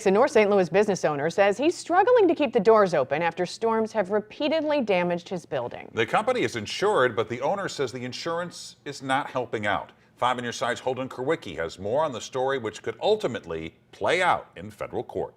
A North St. Louis business owner says he's struggling to keep the doors open after storms have repeatedly damaged his building. The company is insured, but the owner says the insurance is not helping out. 5 on your side's Holden Kerwicki has more on the story, which could ultimately play out in federal court.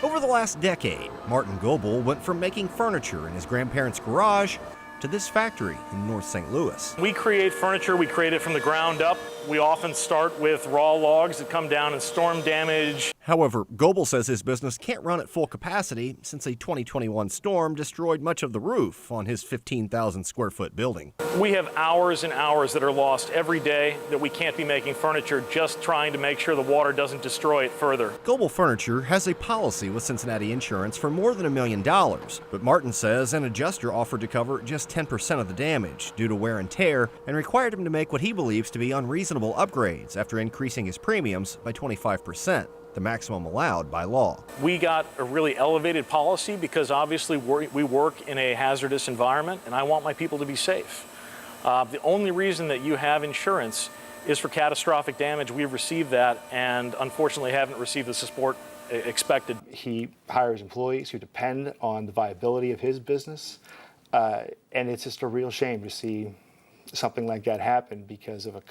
Over the last decade, Martin Goebel went from making furniture in his grandparents' garage to this factory in North St. Louis. We create furniture, we create it from the ground up. We often start with raw logs that come down and storm damage. However, Goebel says his business can't run at full capacity since a 2021 storm destroyed much of the roof on his 15,000 square foot building. We have hours and hours that are lost every day that we can't be making furniture, just trying to make sure the water doesn't destroy it further. Goebel Furniture has a policy with Cincinnati Insurance for more than $1 million, but Martin says an adjuster offered to cover just 10% of the damage due to wear and tear and required him to make what he believes to be unreasonable upgrades after increasing his premiums by 25%. The maximum allowed by law. We got a really elevated policy because obviously we work in a hazardous environment and I want my people to be safe. The only reason that you have insurance is for catastrophic damage. We've received that and unfortunately haven't received the support expected. He hires employees who depend on the viability of his business, and it's just a real shame to see something like that happen because of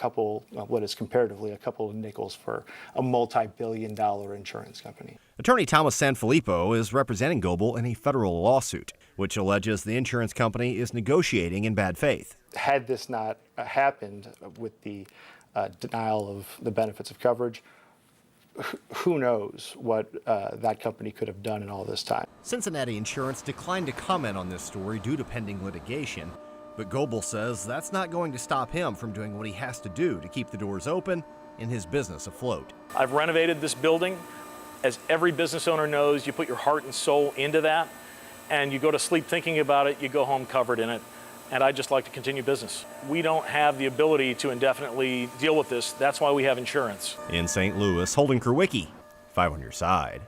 what is comparatively a couple of nickels for a multi-billion-dollar insurance company. Attorney Thomas Sanfilippo is representing Goebel in a federal lawsuit, which alleges the insurance company is negotiating in bad faith. Had this not happened with the denial of the benefits of coverage, who knows what that company could have done in all this time. Cincinnati Insurance declined to comment on this story due to pending litigation. But Goebel says that's not going to stop him from doing what he has to do to keep the doors open and his business afloat. I've renovated this building. As every business owner knows, you put your heart and soul into that, and you go to sleep thinking about it, you go home covered in it, and I'd just like to continue business. We don't have the ability to indefinitely deal with this. That's why we have insurance. In St. Louis, Holden Kerwicki, 5 on your side.